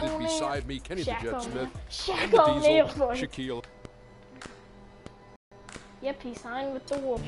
Shaq O'Neal. beside me, Kenny the Jet Smith, Shaq and the O'Neal. Diesel, Shaquille. Yep, he signed with the Wolves.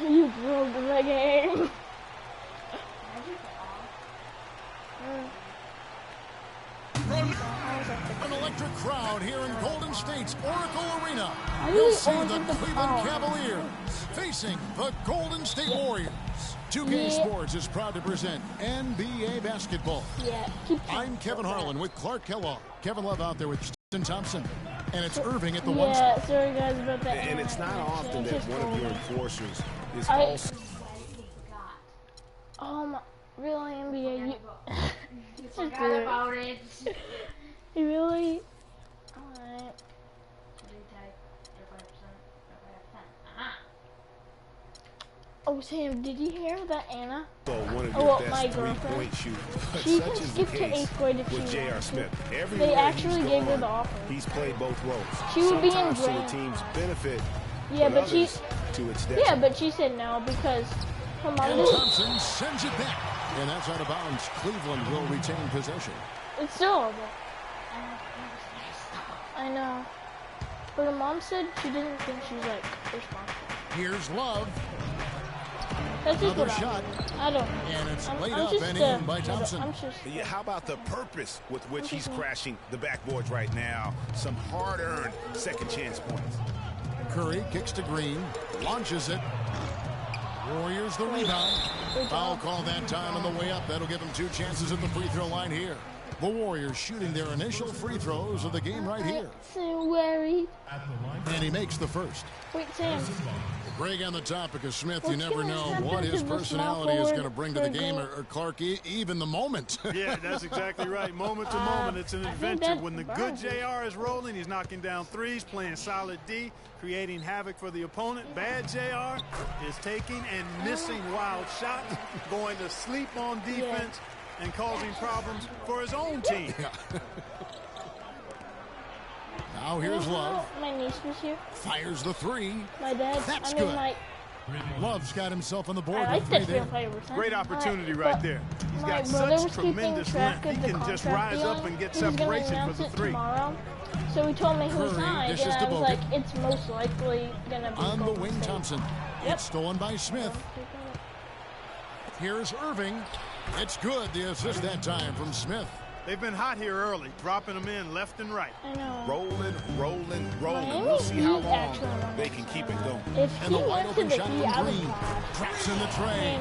You broke the game. An electric crowd here in Golden State's Oracle Arena. I You'll really see always the think the Cleveland power. Cavaliers facing the Golden State Warriors. 2K Yeah. Sports is proud to present NBA basketball. Yeah, keep I'm Kevin Harlan with Clark Kellogg. Kevin Love out there with Justin Thompson. And it's Irving at the one Yeah, spot. sorry guys about that. And it's not often that one of your enforcers is I- also... Really, NBA, you... You forgot about it. You really... Alright. Oh, Sam, did you hear that Anna? one of Oh, your my best girlfriend. three-point shooters. But She such can is the skip to case 8th grade if she with J.R. wants to. Smith. Everywhere actually he's gave her gone, the offer. He's played both roles. She would be in Sometimes to the Graham. team's benefit, Yeah, but she... others to its detriment. Yeah, but she said no because her mom And didn't... Thompson sends it back. And that's out of bounds. Cleveland will retain possession. It's still over. I know. But her mom said she didn't think she's, like, responsible. Here's Love. That's just Another what shot. I don't know. And it's laid I'm up just, and in by Thompson. I'm just... Yeah, how about the purpose with which he's crashing the backboards right now? Some hard-earned second chance points. Curry kicks to Green, launches it. Warriors the rebound. Foul call that time on the way up. That'll give them 2 chances at the free throw line here. The Warriors shooting their initial free throws of the game right here. So worried. And he makes the first. Wait, Sam. Greg, on the topic of Smith, you What's never gonna know happen what his to the small personality is forward going to bring to the for game, goal? or Clark, even the moment. Yeah, that's exactly right. Moment to moment, it's an I think adventure. that's When the good Burns. JR is rolling, he's knocking down threes, playing solid D, creating havoc for the opponent. Bad JR is taking and missing wild shots, going to sleep on defense, and causing problems for his own team. Now here's Love. My niece was here. Fires the 3. My dad. That's I mean, good. my... Love's got himself on the board. I like with that 3 there. real player percent. Great opportunity But right there. He's my got brother such was keeping tremendous track length. of He the can just contract rise up deal. and get He was gonna separation for announce the it 3. tomorrow. So he told me who Curry signed, dishes and to I was Bogut. like, it's most likely gonna be On the Golden wing, State. Thompson. Yep. It's stolen by Smith. Here's Irving. It's good. The assist that time from Smith. They've been hot here early, dropping them in left and right. I know. Rolling, rolling, rolling. Miami We'll see how Heat long actually won they this can keep game. it going. If And he the wide went to open the shot Heat, from I would Green. cry. Traps in the tray.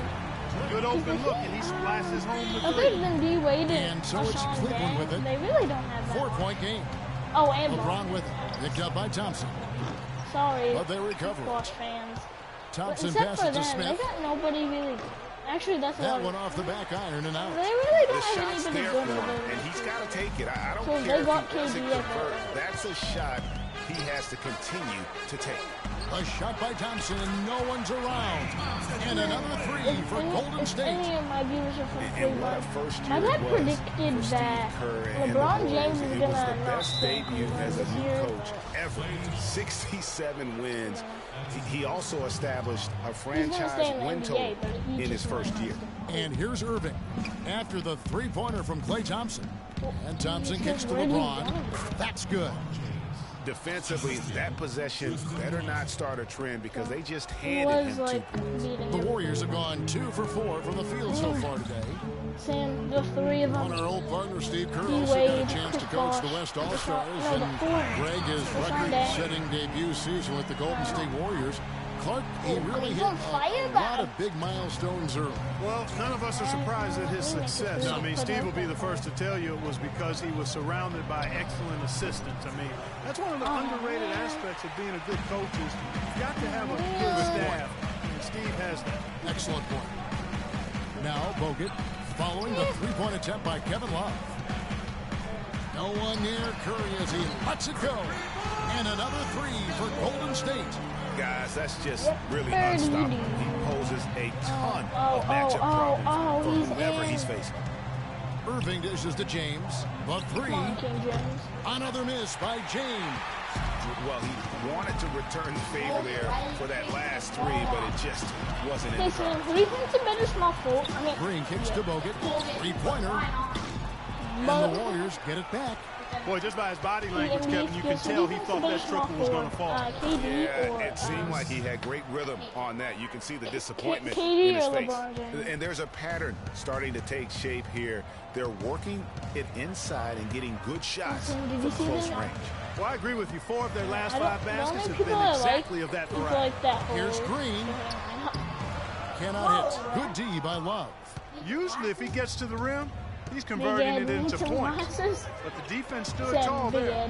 Good open look, and he splashes home the Other three. than D Wade And so it's Sean Cleveland Day, with it. they really don't have that. 4-point game. Oh, and LeBron with it. Picked up by Thompson. Sorry, But they recover. squash fans. But Thompson except passes for to them, they Smith. got nobody really. Actually, that's a That lot. one off the back iron and out. They really The don't have shot's anybody there good for with him, it. and he's got to take it. I don't So care they if got he doesn't KD at convert. that. That's a shot he has to continue to take. A shot by Thompson, and no one's around. And another 3 for Golden If State. any of my viewers are from And what a Cleveland, first my year dad it was predicted for Steve that Kerr and the LeBron Warriors. James is It gonna was the not best stay in debut Cleveland as a this new year. coach ever. 67 wins. He also established a He's gonna stay franchise in the win NBA, total but he in his just first might year. not. And here's Irving after the 3-pointer from Klay Thompson. And Thompson kicks to Where do you LeBron. go? That's good. Defensively, that possession better not start a trend because they just He handed was him 2 like points. beating The him. Warriors have gone 2 for 4 from the field so far today. Sam, the 3 of On them. our old partner, Steve Kerr, He also got a weighed chance to the coach the ball. West The All-Stars. shot- no, the And 4. Greg, his The Sunday. record-setting debut season with the Golden State Warriors. Clark, he really hit on fire a lot of big milestones early. Well, none of us are surprised at his success. I mean, Steve will be the first to tell you it was because he was surrounded by excellent assistants. I mean, that's one of the underrated aspects of being a good coach is you've got to have a good staff, and Steve has that. Excellent point. Now, Bogut following the 3-point attempt by Kevin Love. No one near Curry as he lets it go. And another 3 for Golden State. Guys, that's just really Third unstoppable. leading. He poses a ton Oh, of matchup oh, problems for he's whoever in. he's facing. Irving dishes to James. The three. Come on, King James. Another miss by James. Well, he wanted to return the favor there for that last three, but it just wasn't in Okay, the so cards. who do you think's a better small forward? I mean, Green kicks to Bogut. Three-pointer. And the Warriors get it back. Boy, just by his body language, Kevin, you can tell he thought that triple was going to fall. Yeah, it seemed like he had great rhythm on that. You can see the disappointment KD in his or face. LeBron James? And there's a pattern starting to take shape here. They're working it inside and getting good shots Did from you see close that? range. Well, I agree with you. 4 of their last 5 baskets have people been I exactly like of that is variety. like that whole Here's Green. Cannot hit. Good D by Love. Usually, if he gets to the rim, he's converting it into points. But the defense stood tall there.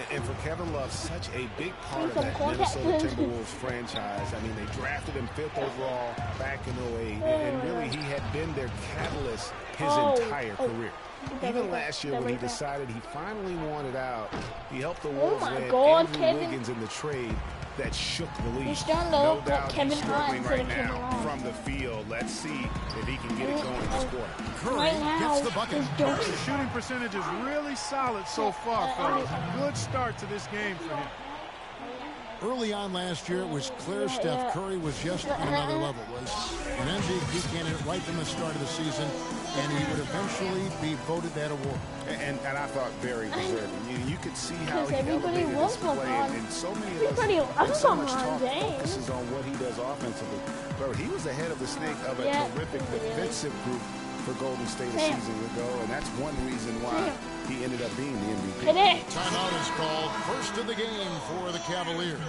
And for Kevin Love, such a big part of Some that contact Minnesota lenses. Timberwolves franchise. I mean, they drafted him 5th overall back in 08, and really he had been their catalyst his entire career. Even last year when he decided he finally wanted out, he helped the Wolves my land God, Andrew Kevin. Wiggins in the trade that shook the league. He's starting to No look like doubt Kevin he's struggling Hines right instead of Kevin now Love. from the field. Let's see if he can get it going this quarter. Curry Right now, gets the bucket. he's dope. The shooting percentage is really solid so far, fellas. Good start to this game for him. Early on last year, it was clear Steph Curry was just on another level. Was an MVP candidate right from the start of the season, and he would eventually be voted that award. And I thought very deserving. You could see how Because he everybody elevated his loves play, LeBron. and so many of Everybody us, loves so much LeBron talk James. focuses on what he does offensively. But he was ahead of the snake of a terrific defensive group for Golden State a season ago, and that's one reason why he ended up being the MVP. Timeout is called. First of the game for the Cavaliers.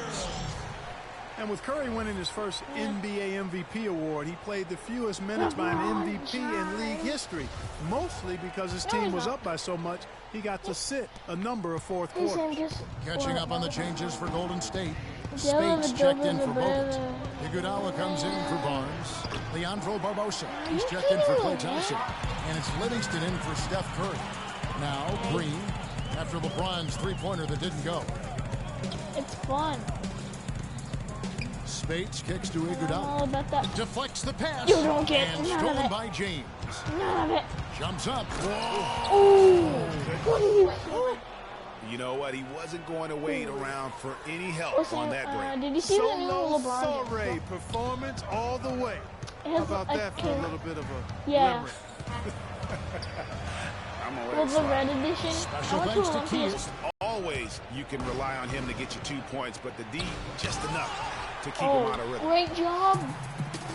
And with Curry winning his first NBA MVP award, he played the fewest minutes by an MVP in league history, mostly because his team was up by so much, he got to sit a number of fourth quarters. Catching up on the changes for Golden State. Spades checked in for Bogut. Iguodala comes in for Barnes. Leandro Barbosa, he's checked in for Klay Thompson. And it's Livingston in for Steph Curry. Now Green, after LeBron's three-pointer that didn't go. It's fun. Spades kicks to Iguodala. Oh, about that. Deflects the pass. You don't get and none of stolen it. by James. None of it. Jumps up. Whoa. Ooh. What are you doing? You know what? He wasn't going to wait around for any help Listen, on that break. did you see the new Solo LeBron Sorey James? performance all the way. It How has about a that for a little bit of a Yeah. limerick? I'm gonna let With it the slide. red edition. Special I went to thanks to Olympia. Keys. Always you can rely on him to get you 2 points, but the D just enough to keep him out of rhythm. Great job.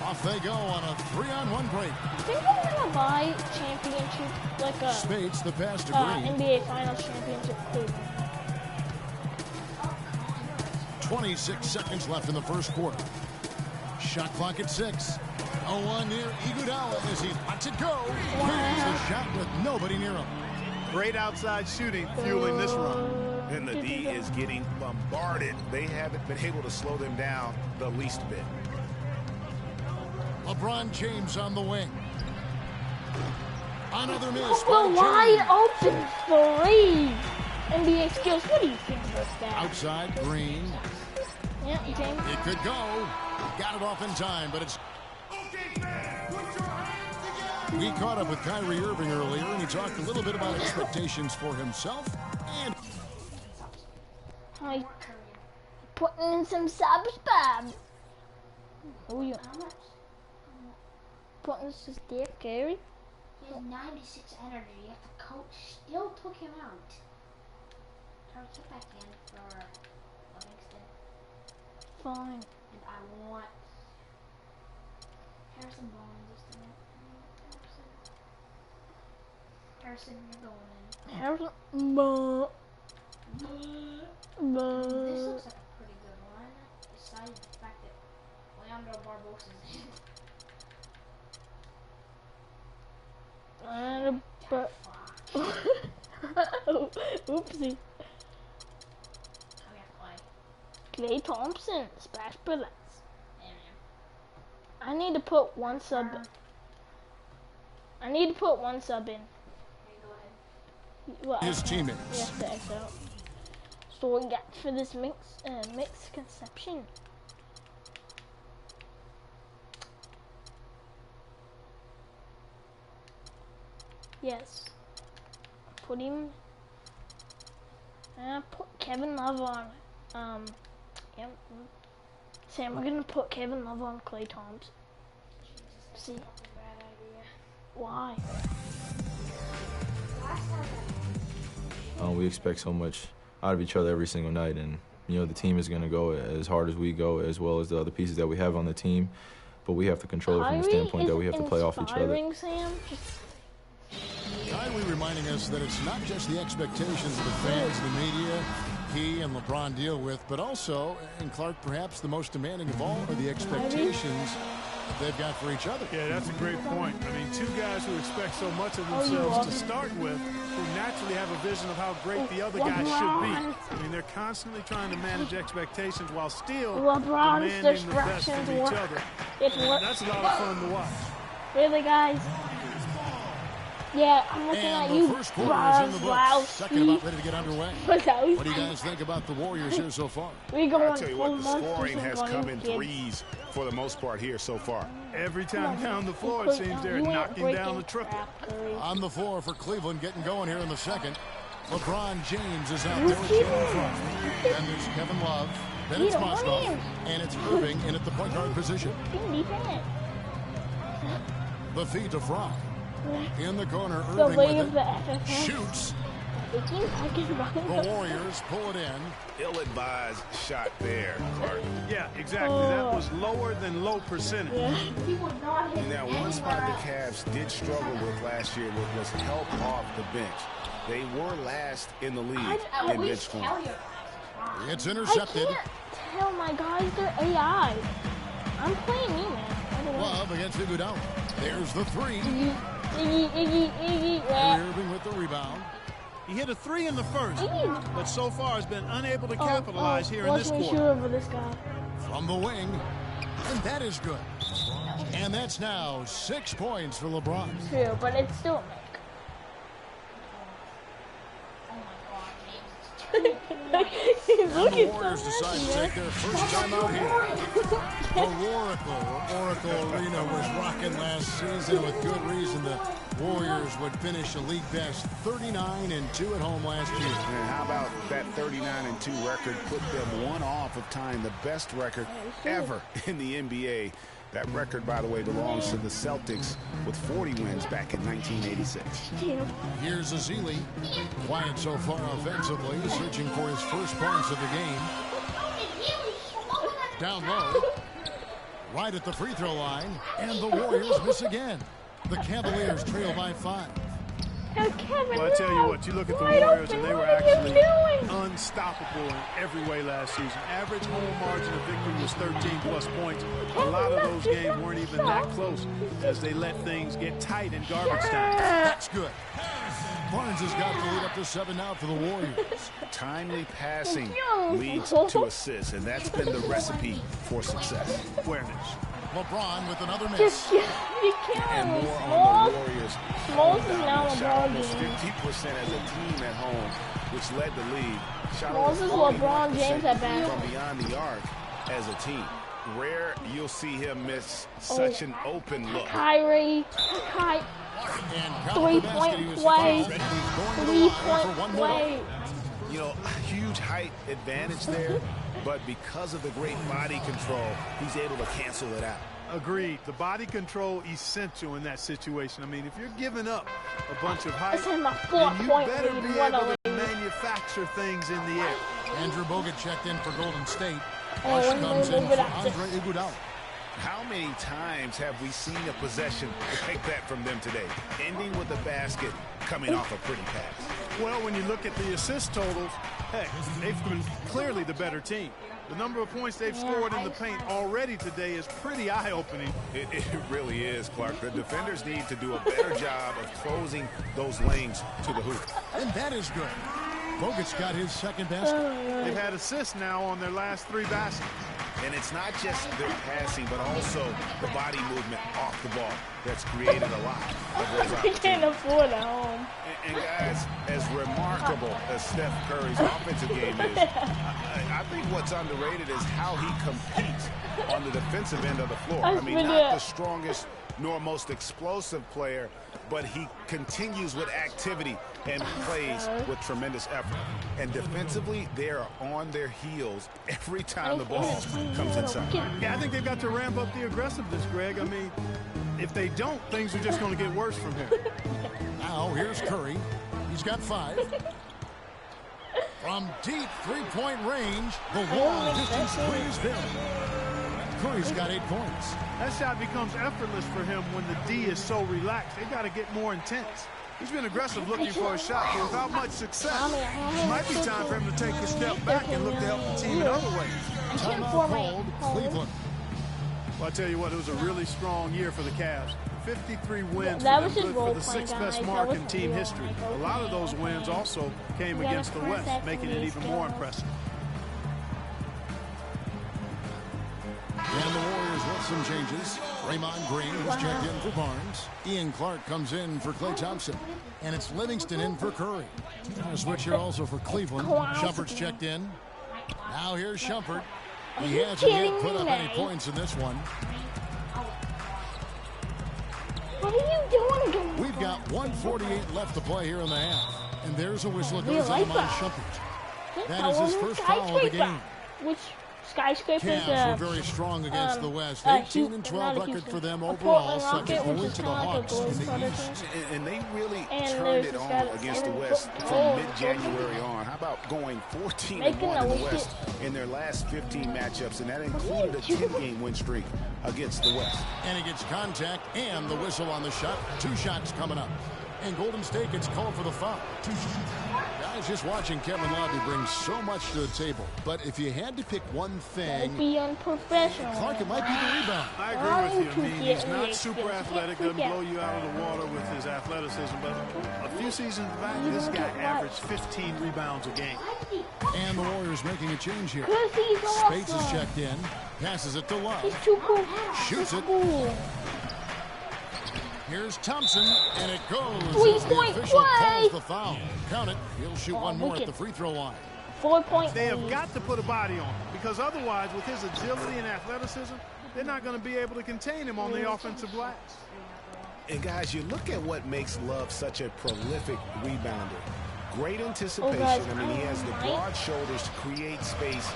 Off they go on a 3-on-1 break. I think I'm gonna buy championship, like a Spades the pass to Green. NBA Finals championship Cleveland. 26 seconds left in the first quarter. Shot clock at 6. 0-1 near Iguodala as he lets it go. Here's the shot with nobody near him. Great outside shooting fueling this run. And the D is getting bombarded. They haven't been able to slow them down the least bit. LeBron James on the wing. Another miss The by wide James. open three. NBA skills. What do you think about that? Outside Green. Yeah, James. It could go. Got it off in time, but it's... We caught up with Kyrie Irving earlier, and he talked a little bit about expectations for himself and... Hi. Putting in some subscribe. Oh, yeah. Putting some Steph Curry. He has 96 energy, yet the coach still took him out. Turn it back in for Livingston. Fine. And I want Harrison Barnes this time. Harrison, you're going in. Harrison. This looks like a pretty good one, besides the fact that Leandro Barbosa is in. Oopsie. I got Clay. Klay Thompson, splash bullets. Yeah, man. I need to put one sub. I need to put one sub in. Okay, go ahead. What? His teammates. Yes, the XL. So we got for this mixed conception. Yes. Put him. Put Kevin Love on. Yeah. Sam, we're gonna put Kevin Love on Klay Thompson. See. Why? We expect so much out of each other every single night, and you know the team is going to go as hard as we go, as well as the other pieces that we have on the team. But we have to control it from the standpoint that we have to play off each other. Sam? Kyrie reminding us that it's not just the expectations of the fans, the media, he and LeBron deal with, but also, and Clark, perhaps the most demanding of all are the expectations they've got for each other. Yeah, that's a great point. I mean, two guys who expect so much of themselves to start with, who naturally have a vision of how great the other guy should be. I mean, they're constantly trying to manage expectations while still demanding the best of each other. That's a lot of fun to watch. Really, guys? Yeah, I'm looking at you. First quarter is in the books. Second about ready to get underway. What do you guys think about the Warriors here so far? I'll tell you what, the scoring has come in threes for the most part here so far. Every time down the floor, it seems they're knocking down the triple. On the floor for Cleveland, getting going here in the second. LeBron James is out there with Jalen Frost. Then there's Kevin Love. Then it's Moskov. And it's Irving in at the point guard position. The feed to Fry. In the corner, Irving with it. Shoots. The Warriors pull it in. Ill-advised shot there, Clark. Yeah, exactly. That was lower than low percentage. Now, one spot the Cavs did struggle with last year was help off the bench. They were last in the league in bench scoring. It's intercepted. I can't tell my guys they're AI. I'm playing you, man. Love against Iguodala. There's the three. Iggy. Irving with the rebound. He hit a three in the first, but so far has been unable to capitalize here in this quarter. Over this guy. From the wing, and that is good. And that's now 6 points for LeBron. True, but it's still a make. And the Warriors decide to take their first time out here. The Oracle Arena was rocking last season with good reason. The Warriors would finish a league best 39-2 at home last year. And how about that 39-2 record put them one off of tying the best record ever in the NBA. That record, by the way, belongs to the Celtics with 40 wins back in 1986. Here's Azili. Quiet so far offensively, searching for his first points of the game. Down low. Right at the free throw line. And the Warriors miss again. The Cavaliers trail by 5. Well, I tell you what, you look at the Warriors and they were actually unstoppable in every way last season. Average home margin of victory was 13+ points. A lot of those games weren't even that close as they let things get tight in garbage time. That's good. Barnes has got the lead up to 7 now for the Warriors. Timely passing leads to assists, and that's been the recipe for success. Awareness. LeBron with another miss. And more on the Warriors. Smalls is now Shot LeBron almost James. 50% as a team at home, which led the league. Shot Smalls is LeBron James at bat. from beyond the arc as a team. Rare you'll see him miss such an open look. Kyrie. 3-point play. 3-point play. You know, huge height advantage there, but because of the great body control, he's able to cancel it out. Agreed. The body control essential in that situation. I mean, if you're giving up a bunch of height, This is my then you 4-point better lead. be able to manufacture things in the air. Andrew Bogut checked in for Golden State. Oh, Rush when comes they in move for it up to- Andre Iguodala. How many times have we seen a possession like that from them today, ending with a basket coming off a pretty pass? Well, when you look at the assist totals, heck, they've been clearly the better team. The number of points they've scored in the paint already today is pretty eye-opening. It really is, Clark. The defenders need to do a better job of closing those lanes to the hoop. And that is good. Bogut's got his second basket. They've had assists now on their last 3 baskets. And it's not just their passing, but also the body movement off the ball that's created a lot of those He opportunities. can't afford a home. And guys, as remarkable as Steph Curry's offensive game is, I think what's underrated is how he competes on the defensive end of the floor. I mean, not the strongest nor most explosive player, but he continues with activity and plays with tremendous effort. And defensively, they are on their heels every time the ball comes inside. Yeah, I think they've got to ramp up the aggressiveness, Greg. I mean, if they don't, things are just going to get worse from here. Now here's Curry. He's got 5. From deep three-point range, the long distance three is good. Curry's got 8 points. That shot becomes effortless for him when the D is so relaxed. They got to get more intense. He's been aggressive looking for a shot, but without much success. It might be time for him to take a step back and look to help the team in other ways. Timeout called, Cleveland. Well, I tell you what, it was a really strong year for the Cavs. 53 wins That was for, his them, for the role-playing, 6th best guys. mark That in was team real. history. A lot of those wins also came against the West, making it even more impressive. And the Warriors with some changes. Draymond Green was checked in for Barnes. Ian Clark comes in for Klay Thompson. And it's Livingston in for Curry. A switch here also for Cleveland. Shumpert's checked in. Now here's Shumpert. He hasn't yet put up any points in this one. What are you doing? We've got 1:48 left to play here in the half. And there's a whistle that goes on by Shumpert. That is his first foul of the game. Which skyscraper is Cavs were very strong against the West. 18 and 12 record for them overall. Second only to the Hawks in the East. And they really turned it on against the West from mid-January on. How about going 14-1 in the West in their last 15 matchups, and that included a 10-game win streak against the West. And he gets contact and the whistle on the shot. 2 shots coming up. And Golden State gets called for the foul. Guys, just watching Kevin Love bring so much to the table. But if you had to pick one thing, be unprofessional. Clark, it might be the rebound. I agree with you. I mean, he's not super athletic, doesn't blow you out of the water with his athleticism, but a few seasons back, this guy averaged 15 rebounds a game. And the Warriors making a change here. He's Spates is awesome. checked in. Passes it to Love. He's too cool. Shoots it. Cool. Here's Thompson, and it goes. Three-point The official play. calls the foul. Count it. He'll shoot one more at the free throw line. 4-point. They have got to put a body on him, because otherwise, with his agility and athleticism, they're not going to be able to contain him on the offensive glass. And guys, you look at what makes Love such a prolific rebounder. Great anticipation. I mean, he has the broad shoulders to create space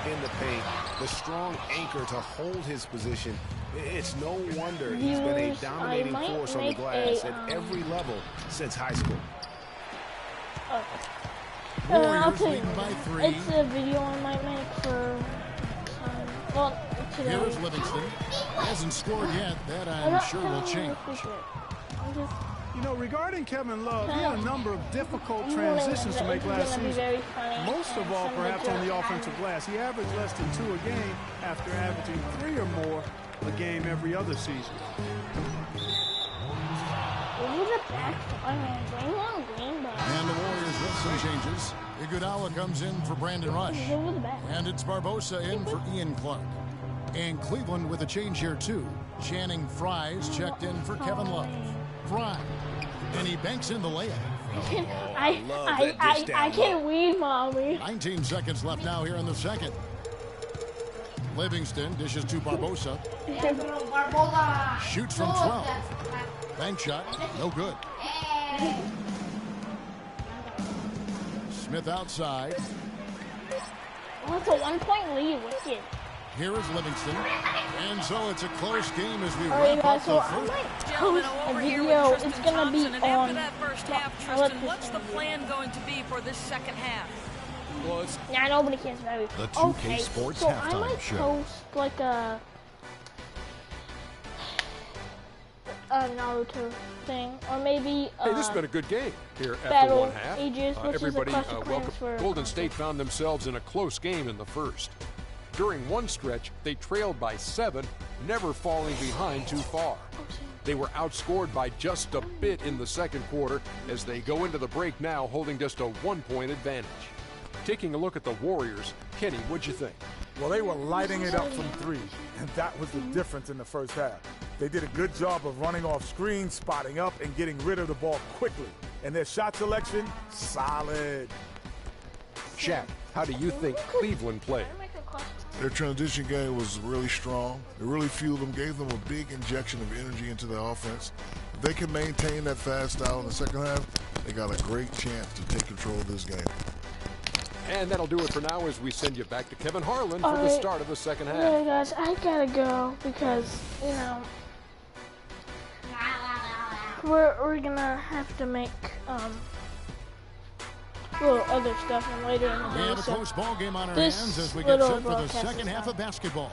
in the paint, the strong anchor to hold his position. It's no wonder he's been a dominating force on the glass at every level since high school. Warriors leading by 3. It's a video I might make for, well, today. Here's Livingston. Hasn't scored yet. That I'm sure will change. You know, regarding Kevin Love, he had a number of difficult transitions to make last season. Most of all, perhaps on the offensive glass. He averaged less than 2 a game after averaging 3 or more a game every other season. And the Warriors with some changes. Iguodala comes in for Brandon Rush. And it's Barbosa in for Ian Clark. And Cleveland with a change here, too. Channing Frye's checked in for Kevin Love. Frye. And he banks in the layup. I can't read, Mommy. 19 seconds left now here in the second. Livingston dishes to Barbosa. Shoots from 12. Bank shot, no good. Smith outside. Oh, it's a 1-point lead. Wicked. Here is Livingston. And so it's a close game as we Alright, wrap guys, up so the I first. might post a video. It's gonna be and on. after that first half, Tristan, what's the plan going to be for this second half? Well, it's Yeah, nobody cares about it. The 2K Okay, Sports so I halftime might show. post like a Naruto thing, or maybe hey, this has been a good game here after Battle one half. Ages, which is a Everybody Clash of Clans welcome. for Golden State found themselves in a close game in the first. During one stretch, they trailed by 7, never falling behind too far. They were outscored by just a bit in the second quarter as they go into the break now holding just a 1-point advantage. Taking a look at the Warriors, Kenny, what'd you think? Well, they were lighting it up from 3, and that was the difference in the first half. They did a good job of running off screens, spotting up, and getting rid of the ball quickly. And their shot selection, solid. Shaq, how do you think Cleveland played? Their transition game was really strong. It really fueled them, gave them a big injection of energy into the offense. If they can maintain that fast style in the second half, they got a great chance to take control of this game. And that'll do it for now as we send you back to Kevin Harlan for the start of the second half. Yeah, guys, I gotta go because, you know, we're gonna have to make little other stuff and later in the day. We have a close ball game on our hands as we get set for the second half of basketball.